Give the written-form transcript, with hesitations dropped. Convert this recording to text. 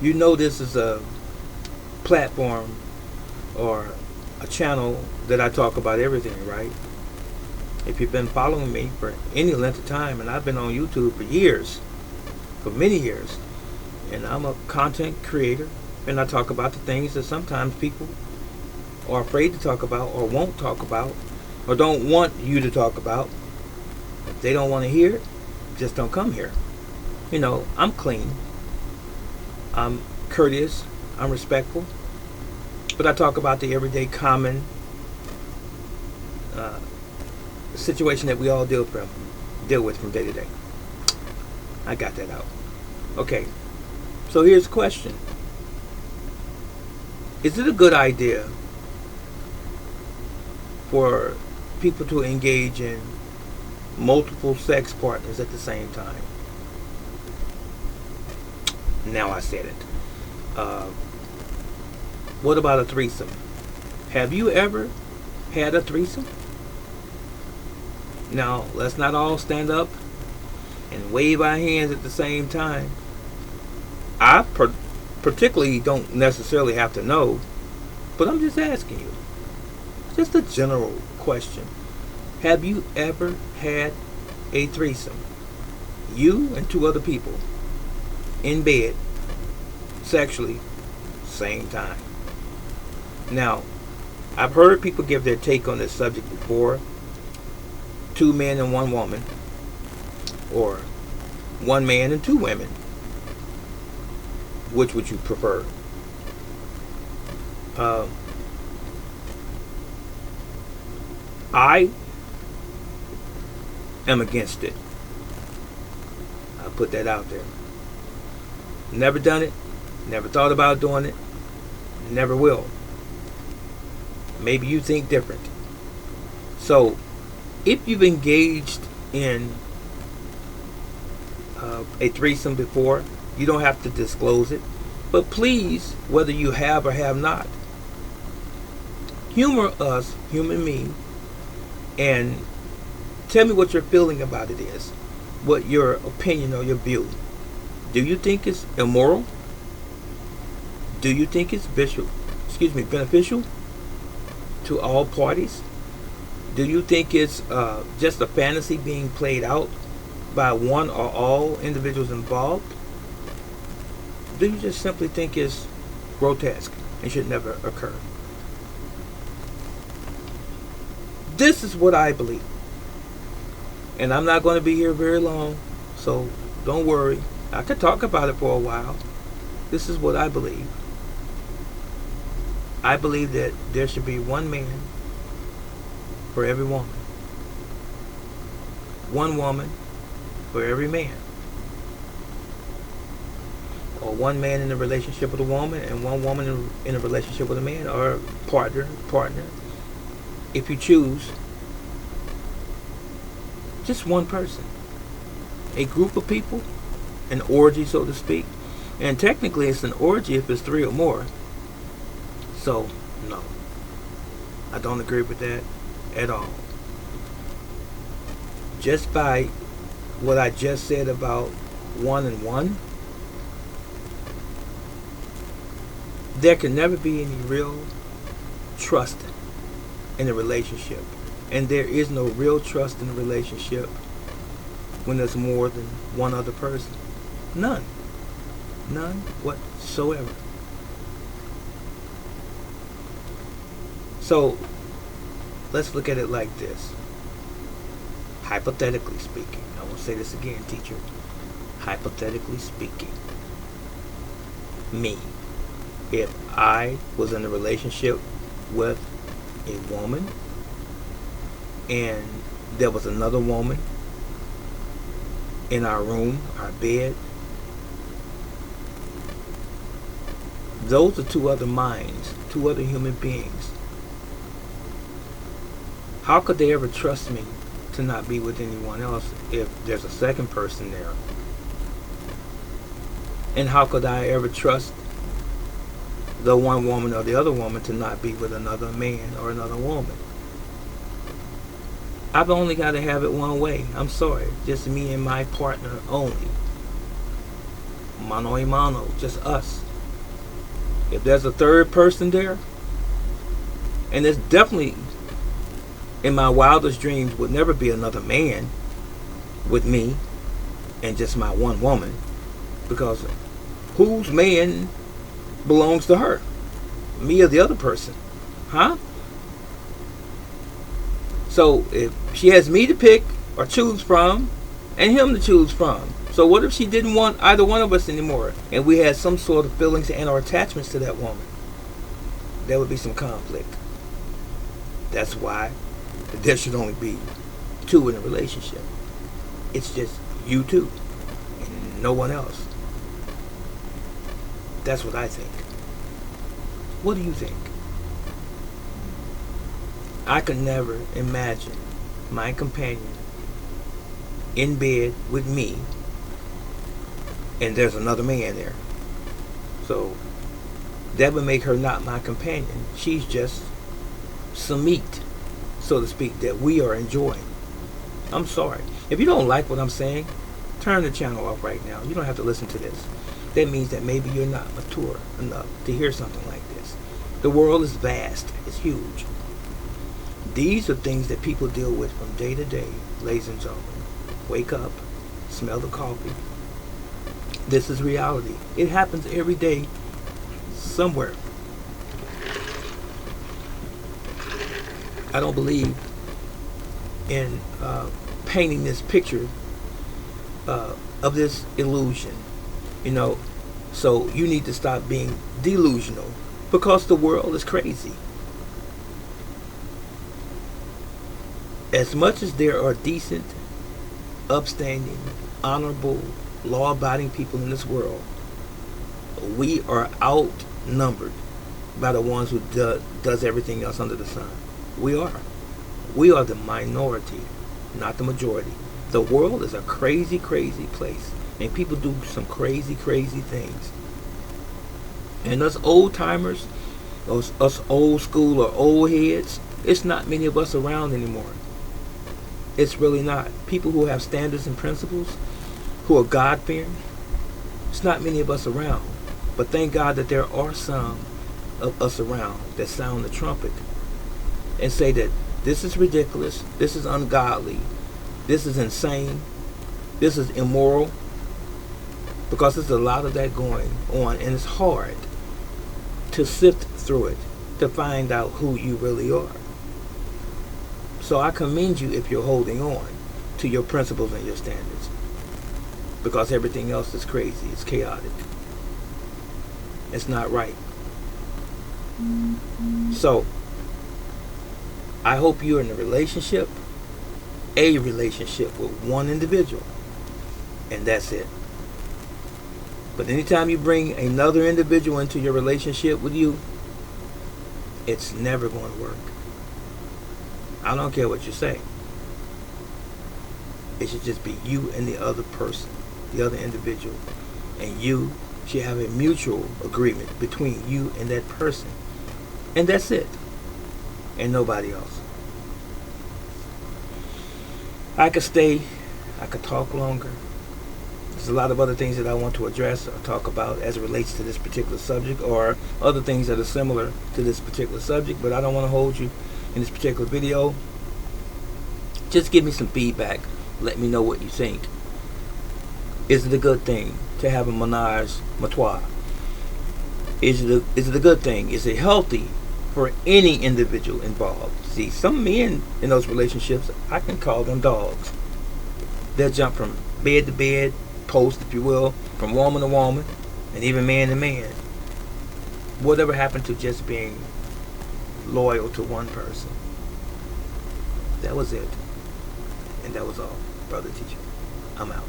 You know this is a platform or a channel that I talk about everything, right? If you've been following me for any length of time, and I've been on YouTube for years, for many years, and I'm a content creator, and I talk about the things that sometimes people are afraid to talk about, or won't talk about, or don't want you to talk about. If they don't want to hear it, just don't come here. I'm clean, I'm courteous, I'm respectful, but I talk about the everyday common uh, situation that we all deal with from day to day. I got that out. Okay, so here's the question: is it a good idea for people to engage in multiple sex partners at the same time? Now I said it. Uh, what about a threesome? Have you ever had a threesome? Now, let's not all stand up and wave our hands at the same time. I particularly don't necessarily have to know, but I'm just asking you. Just a general question. Have you ever had a threesome? You and two other people in bed, sexually, same time. Now, I've heard people give their take on this subject before. Two men and one woman, or one man and two women. Which would you prefer? I am against it. I put that out there. Never done it. Never thought about doing it. Never will. Maybe you think different. So, if you've engaged in a threesome before, you don't have to disclose it. But please, whether you have or have not, humor us, humor me, and tell me what your feeling about it is. What your opinion or your view. Do you think it's immoral? Do you think it's beneficial to all parties? Do you think it's just a fantasy being played out by one or all individuals involved? Do you just simply think it's grotesque and should never occur? This is what I believe. And I'm not going to be here very long, so don't worry. I could talk about it for a while. This is what I believe. I believe that there should be one man for every woman. One woman for every man. Or one man in a relationship with a woman and one woman in a relationship with a man, or partner. If you choose, just one person. A group of people, an orgy, so to speak. And technically it's an orgy if it's three or more. So, no. I don't agree with that at all. Just by what I just said about one and one, there can never be any real trust in a relationship. And there is no real trust in a relationship when there's more than one other person. None. None whatsoever. So, let's look at it like this. Hypothetically speaking. I will say this again, teacher. Hypothetically speaking. Me. If I was in a relationship with a woman and there was another woman in our room, our bed, those are two other minds, two other human beings. How could they ever trust me to not be with anyone else if there's a second person there? And how could I ever trust the one woman or the other woman to not be with another man or another woman? I've only got to have it one way. I'm sorry. Just me and my partner only. Mano a mano, just us. If there's a third person there, and there's definitely, in my wildest dreams, would never be another man with me and just my one woman, because whose man belongs to her? Me or the other person? Huh? So if she has me to pick or choose from, and him to choose from, so what if she didn't want either one of us anymore, and we had some sort of feelings and or attachments to that woman? There would be some conflict. That's why there should only be two in a relationship. It's just you two and no one else. That's what I think. What do you think? I could never imagine my companion in bed with me and there's another man there. So that would make her not my companion. She's just some meat, so to speak, that we are enjoying. I'm sorry. If you don't like what I'm saying, turn the channel off right now. You don't have to listen to this. That means that maybe you're not mature enough to hear something like this. The world is vast. It's huge. These are things that people deal with from day to day, ladies and gentlemen. Wake up, smell the coffee. This is reality. It happens every day somewhere. I don't believe in painting this picture of this illusion, so you need to stop being delusional, because the world is crazy. As much as there are decent, upstanding, honorable, law-abiding people in this world, we are outnumbered by the ones who does everything else under the sun. We are the minority, not the majority. The world is a crazy, crazy place, and people do some crazy, crazy things. And us old timers, us old school or old heads, it's not many of us around anymore. It's really not. People who have standards and principles, who are God-fearing, it's not many of us around. But thank God that there are some of us around that sound the trumpet and say that this is ridiculous, this is ungodly, this is insane, this is immoral, because there's a lot of that going on, and it's hard to sift through it to find out who you really are. So I commend you if you're holding on to your principles and your standards, because everything else is crazy, it's chaotic, it's not right. So I hope you're in a relationship with one individual, and that's it. But anytime you bring another individual into your relationship with you, it's never going to work. I don't care what you say. It should just be you and the other person, the other individual, and you should have a mutual agreement between you and that person, and that's it, and nobody else. I could stay, I could talk longer. There's a lot of other things that I want to address or talk about as it relates to this particular subject, or other things that are similar to this particular subject, but I don't want to hold you in this particular video. Just give me some feedback. Let me know what you think. Is it a good thing to have a menage a trois? Is it a good thing? Is it healthy for any individual involved? See, some men in those relationships, I can call them dogs. They'll jump from bed to bed, post, if you will, from woman to woman, and even man to man. Whatever happened to just being loyal to one person? That was it. And that was all. Brother Teacher, I'm out.